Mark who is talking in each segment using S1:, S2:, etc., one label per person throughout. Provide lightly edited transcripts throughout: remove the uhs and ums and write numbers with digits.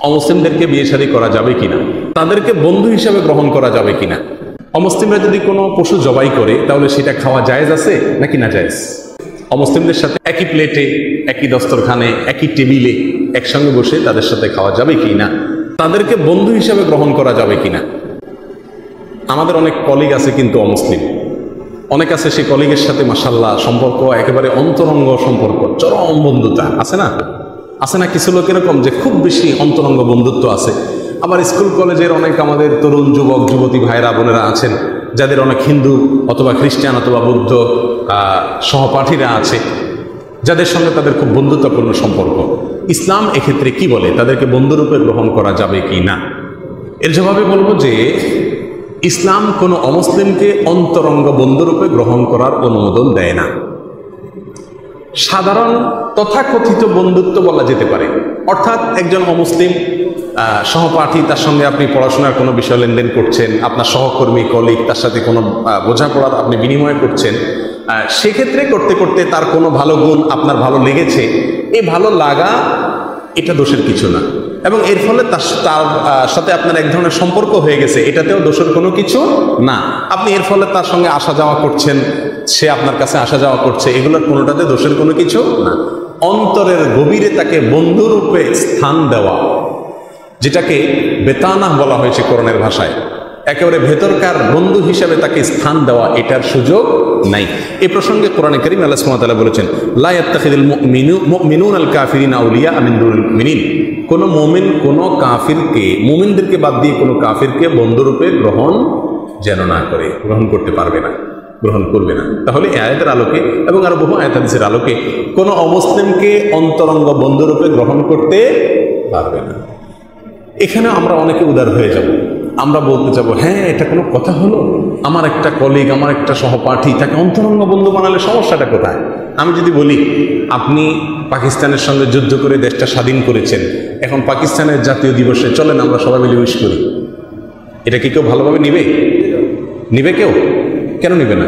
S1: অমুসলিমদেরকে বিয়ে শাদী করা যাবে কিনা, তাদেরকে বন্ধু হিসাবে গ্রহণ করা যাবে কিনা, অমুসলিমরা যদি কোনো পশু জবাই করে তাহলে সেটা খাওয়া জায়েজ আছে নাকি না জায়েজ, অমুসলিমদের সাথে একই প্লেটে, একই দস্তরখানে, একই টেবিলে একসঙ্গে বসে তাদের সাথে খাওয়া যাবে কিনা, তাদেরকে বন্ধু হিসাবে গ্রহণ করা যাবে কিনা। আমাদের অনেক কলিগ আছে কিন্তু অমুসলিম, অনেক আছে সেই কলিগের সাথে মাশাআল্লাহ সম্পর্ক একেবারে অন্তরঙ্গ সম্পর্ক, চরম বন্ধুতা আছে না, আছে না কিছু লোক এরকম যে খুব বেশি অন্তরঙ্গ বন্ধুত্ব আছে। আবার স্কুল কলেজের অনেক আমাদের তরুণ যুবক যুবতী ভাইরা বোনেরা আছেন যাদের অনেক হিন্দু অথবা খ্রিস্টান অথবা বৌদ্ধ সহপাঠীরা আছে, যাদের সঙ্গে তাদের খুব বন্ধুত্বপূর্ণ সম্পর্ক। ইসলাম এক্ষেত্রে কি বলে, তাদেরকে বন্ধুরূপে গ্রহণ করা যাবে কি না? এর জবাবে বলবো যে ইসলাম কোনো অমুসলিমকে অন্তরঙ্গ বন্ধুরূপে গ্রহণ করার অনুমোদন দেয় না। সাধারণ তথাকথিত বন্ধুত্ব বলা যেতে পারে, অর্থাৎ একজন অমুসলিম সহপাঠী, তার সঙ্গে আপনি পড়াশোনার কোনো বিষয় লেনদেন করছেন, আপনার সহকর্মী কলিগ, তার সাথে কোনো বোঝাপড়ার আপনি বিনিময় করছেন, সেক্ষেত্রে করতে করতে তার কোনো ভালো গুণ আপনার ভালো লেগেছে, এই ভালো লাগা এটা দোষের কিছু না, এবং এর ফলে তার সাথে আপনার এক ধরনের সম্পর্ক হয়ে গেছে, এটাতেও দোষের কোনো কিছু না। আপনি এর ফলে তার সঙ্গে আসা যাওয়া করছেন, সে আপনার কাছে আসা যাওয়া করছে, এগুলোর কোনোটাতে দোষের কোনো কিছু না। অন্তরের গভীরে তাকে বন্ধুরূপে স্থান দেওয়া, যেটাকে বেতানা বলা হয়েছে কোরআনের ভাষায়, একেবারে ভেতরকার বন্ধু হিসেবে তাকে স্থান দেওয়া, এটার সুযোগ নাই। এই প্রসঙ্গে কোরআনে কারীম আল্লাহ সুবহানাহু ওয়া তাআলা বলেছেন, লা ইয়াত্তাখিযুল মুমিনুনাল কাফিরিনা আউলিয়া মিন দুনিল মুমিনিন, কোন মুমিন কোন কাফিরকে, মুমিনদেরকে বাদ দিয়ে কোনো কাফিরকে বন্ধুরূপে গ্রহণ যেন না করে, গ্রহণ করতে পারবে না, গ্রহণ করবে না। তাহলে এই আয়াতের আলোকে এবং আরো বহু আয়াত হাদিসের আলোকে কোনো অমুসলিমকে অন্তরঙ্গ বন্ধুরূপে গ্রহণ করতে পারবে না। এখানে আমরা অনেকে উদার হয়ে যাব, আমরা বলতে যাব হ্যাঁ এটা কোনো কথা হলো, আমার একটা কলিগ, আমার একটা সহপাঠী, তাকে অন্তরঙ্গ বন্ধু বানালে সমস্যাটা কোথায়? আমি যদি বলি আপনি পাকিস্তানের সঙ্গে যুদ্ধ করে দেশটা স্বাধীন করেছেন, এখন পাকিস্তানের জাতীয় দিবসে চলেন আমরা সবাই মিলে উইশ করি, এটা কি কেউ ভালোভাবে নিবে? নিবে কেউ? কেন নিবে না?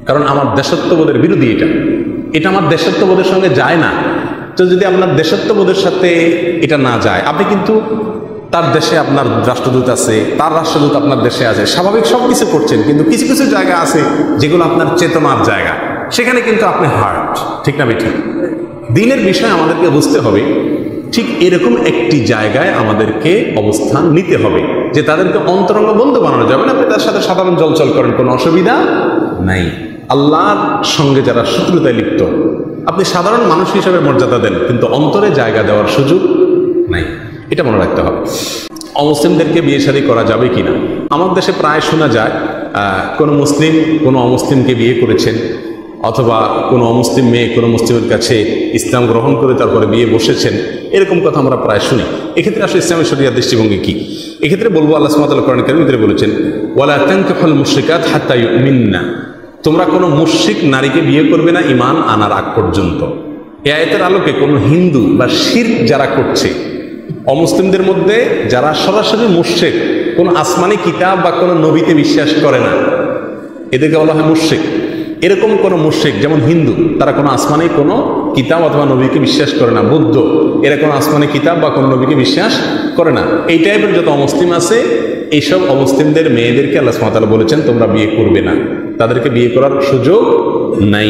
S1: কারণ আমার দেশত্ববোধের বিরোধী এটা আমার দেশত্ববোধের সঙ্গে যায় না। তো যদি আপনার দেশত্ববোধের সাথে এটা না যায়, আপনি কিন্তু তার দেশে আপনার রাষ্ট্রদূত আছে, তার রাষ্ট্রদূত আপনার দেশে আছে, স্বাভাবিক সব কিছু করছেন, কিন্তু কিছু কিছু জায়গা আছে যেগুলো আপনার চেতনার জায়গা, সেখানে কিন্তু আপনি হার্ট, ঠিক না বেঠিক? দিনের বিষয় আমাদেরকে বুঝতে হবে, ঠিক এরকম একটি জায়গায় আমাদেরকে অবস্থান নিতে হবে যে তাদেরকে অন্তরঙ্গ বন্ধু বানানো যাবে না। আপনি তার সাথে সাধারণ জলচল করেন, কোনো অসুবিধা নাই। আল্লাহর সঙ্গে যারা শত্রুতায় লিপ্ত, আপনি সাধারণ মানুষ হিসেবে মর্যাদা দেন, কিন্তু অন্তরে জায়গা দেওয়ার সুযোগ নাই, এটা মনে রাখতে হবে। অমুসলিমদেরকে বিয়ে শাদী করা যাবে কিনা, আমার দেশে প্রায় শোনা যায় কোনো মুসলিম কোনো অমুসলিমকে বিয়ে করেছেন, অথবা কোনো অমুসলিম মেয়ে কোনো মুসলিমের কাছে ইসলাম গ্রহণ করে তারপরে বিয়ে বসেছেন, এরকম কথা আমরা প্রায় শুনি। এক্ষেত্রে আসলে ইসলামের শরিয়ার দৃষ্টিভঙ্গি কি? এক্ষেত্রে বলবো আল্লাহ সুবহানাহু ওয়া তাআলা কোরআনে কারীমে বলেছেন, ওয়ালা তানকিহুল মুশরিকাত হাত্তা ইউমিননা, তোমরা কোনো মুশরিক নারীকে বিয়ে করবে না ঈমান আনার আগ পর্যন্ত। এই আয়াতের আলোকে কোনো হিন্দু বা শিরক যারা করছে, অমুসলিমদের মধ্যে যারা সরাসরি মুশরিক, কোনো আসমানি কিতাব বা কোনো নবীতে বিশ্বাস করে না, এদেরকে বলা হয় মুশরিক। এরকম কোনো মুশরিক যেমন হিন্দু, তারা কোনো আসমানি কোনো কিতাব অথবা নবীকে বিশ্বাস করে না, বৌদ্ধ এরা কোনো আসমানি কিতাব বা কোনো নবীকে বিশ্বাস করে না, এই টাইপের যত অমুসলিম আছে, এইসব অমুসলিমদের মেয়েদেরকে আল্লাহ সুবহানাহু ওয়া তাআলা বলেছেন তোমরা বিয়ে করবে না, তাদেরকে বিয়ে করার সুযোগ নাই।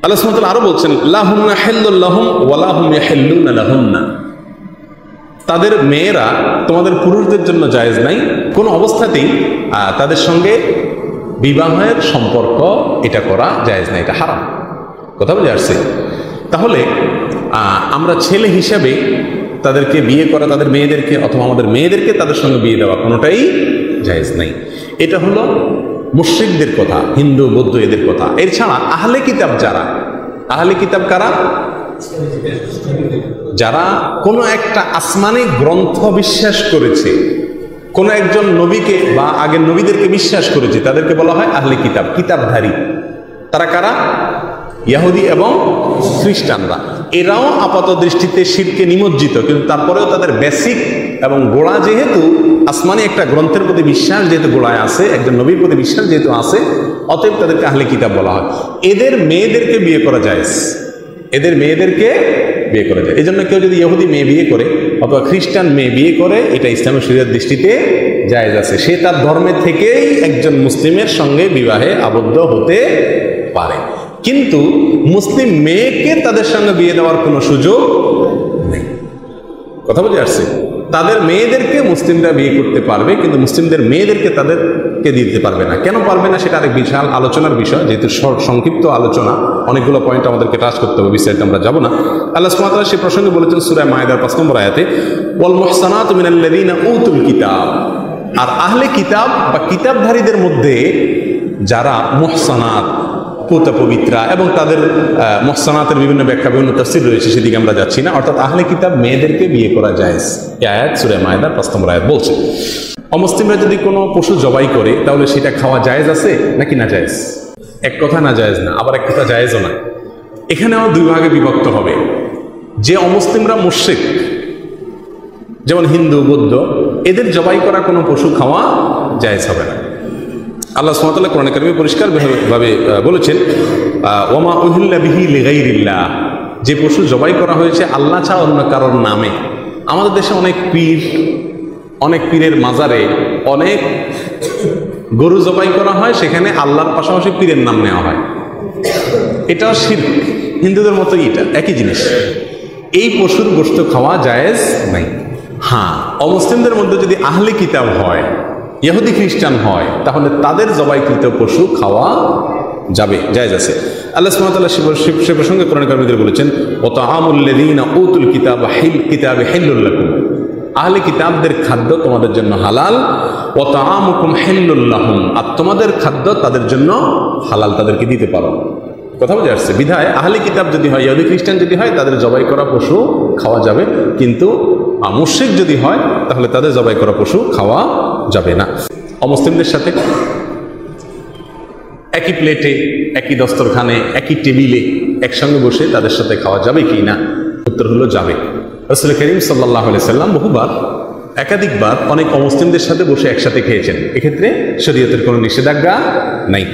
S1: আল্লাহ সুবহানাহু ওয়া তাআলা আরো বলছেন, লাহুন্না হিল্লুল লাহুম ওয়া লাহুম ইয়াহিল্লুনা লাহুন্না, তাদের মেয়েরা তোমাদের পুরুষদের জন্য জায়েজ নাই, কোনো অবস্থাতেই তাদের সঙ্গে বিবাহের সম্পর্ক এটা করা জায়েজ নাই, এটা হারাম। কথা বুঝে আসছে? তাহলে আমরা ছেলে হিসাবে তাদেরকে বিয়ে করা, তাদের মেয়েদেরকে অথবা আমাদের মেয়েদেরকে তাদের সঙ্গে বিয়ে দেওয়া কোনোটাই জায়েজ নাই। এটা হলো মুশরিকদের কথা, হিন্দু বৌদ্ধ এদের কথা। এর ছাড়া আহলে কিতাব যারা, আহলে কিতাব কারা? যারা কোনো একটা আসমানি গ্রন্থ বিশ্বাস করেছে, কোনো একজন নবীকে বা আগের নবীদেরকে বিশ্বাস করেছে, তাদেরকে বলা হয় আহলে কিতাব, কিতাবধারী। তারা কারা? ইহুদি এবং খ্রিস্টানরা। এরাও আপাত দৃষ্টিতে শিরকে নিমজ্জিত, কিন্তু তারপরেও তাদের বেসিক এবং গোড়া যেহেতু আসমানি একটা গ্রন্থের প্রতি বিশ্বাস যেহেতু গোড়ায় আছে, একজন নবীর প্রতি বিশ্বাস যেহেতু আছে, অতএব তাদেরকে আহলে কিতাব বলা হয়। এদের মেয়েদেরকে বিয়ে করা জায়েজ, এদের মেয়েদেরকে বিয়ে করা যায়। এই জন্য কেউ যদি ইহুদি মেয়ে বিয়ে করে অথবা খ্রিস্টান মেয়ে বিয়ে করে, এটা ইসলামের শরীয়তের দৃষ্টিতে জায়েজ আছে। সে তার ধর্মের থেকেই একজন মুসলিমের সঙ্গে বিবাহে আবদ্ধ হতে পারে, কিন্তু মুসলিম মেয়েকে তাদের সঙ্গে বিয়ে দেওয়ার কোনো সুযোগ নেই। কথা বুঝে আসছে? তাদের মেয়েদেরকে মুসলিমরা বিয়ে করতে পারবে, কিন্তু মুসলিমদের মেয়েদেরকে তাদেরকে দিতে পারবে না। কেন পারবে না সেটা আরেক বিশাল আলোচনার বিষয়, যেহেতু সংক্ষিপ্ত আলোচনা, অনেকগুলো পয়েন্ট আমাদেরকে টাচ করতে হবে, বিস্তারিত আমরা যাব না। আল্লাহ সুবহানাহু ওয়া তাআলা সেই প্রসঙ্গে বলেছেন সূরা মায়েদার ৫ নম্বর আয়াতে, ওয়াল মুহসানাতু মিনাল্লাযীনা উতুল কিতাব, আর আহলে কিতাব বা কিতাবধারীদের মধ্যে যারা মুহসানাত, পবিত্রা, এবং তাদের মুহসানাতের বিভিন্ন ব্যাখ্যা, বিভিন্ন তাফসীর রয়েছে, সেদিকে আমরা যাচ্ছি না। অর্থাৎ আহলে কিতাব মেয়েদেরকে বিয়ে করা জায়েজ, এই আয়াত সূরা মায়েদার ৫ নম্বর আয়াত বলছে। অমুসলিমরা যদি কোনো পশু জবাই করে, তাহলে সেটা খাওয়া জায়েজ আছে নাকি না জায়েজ? এক কথা না জায়েজ না, আবার এক কথা জায়েজও না। এখানেও দুই ভাগে বিভক্ত হবে। যে অমুসলিমরা মুশরিক, যেমন হিন্দু, বৌদ্ধ, এদের জবাই করা কোনো পশু খাওয়া জায়েজ হবে না। আল্লাহ সুবহানাহু ওয়া তাআলা কোরআনে কারিমে পরিষ্কারভাবে বলেছেন, ওয়ামা উহিল্লা বিহি লিগাইরিল্লাহ, যে পশু জবাই করা হয়েছে আল্লাহ ছাড়া অন্য কারোর নামে। আমাদের দেশে অনেক পীর, অনেক পীরের মাজারে অনেক গরু জবাই করা হয়, সেখানে আল্লাহর পাশাপাশি পীরের নাম নেওয়া হয়। এটাও শিরক, হিন্দুদের মতোই এটা একই জিনিস। এই পশুর গোশত খাওয়া জায়েজ নাই। হ্যাঁ, অমুসলিমদের মধ্যে যদি আহলে কিতাব হয়, ইহুদি খ্রিস্টান হয়, তাহলে তাদের জবাইকৃত পশু খাওয়া যাবে, জায়েজ আছে। আল্লাহ সুবহানাহু ওয়া তাআলা সে প্রসঙ্গে কোরআন কারিমে বলেছেন, ওয়া তাআমুল লাযীনা উতুল কিতাবা হিল্লুল লাকুম, আহলে কিতাবদের খাদ্য তোমাদের জন্য হালাল, ওয়া তাআমুকুম হিল্লুল লাহুম, আর তোমাদের খাদ্য তাদের জন্য হালাল, তাদেরকে দিতে পারো। কথা বুঝে আসছে? বিধায় আহলে কিতাব যদি হয়, ইহুদি খ্রিস্টান যদি হয়, তাদের জবাই করা পশু খাওয়া যাবে, কিন্তু মুশরিক যদি হয় তাহলে তাদের জবাই করা পশু খাওয়া যাবে না। অমুসলিমদের সাথে একই প্লেটে, একই দস্তরখানে, একই টেবিলে একসঙ্গে বসে তাদের সাথে খাওয়া যাবে কি না? উত্তর হলো যাবে। রাসূল করিম সাল্লাল্লাহু আলাইহি সাল্লাম বহুবার, একাধিকবার অনেক অমুসলিমদের সাথে বসে একসাথে খেয়েছেন। এক্ষেত্রে শরীয়তের কোনো নিষেধাজ্ঞা নাই।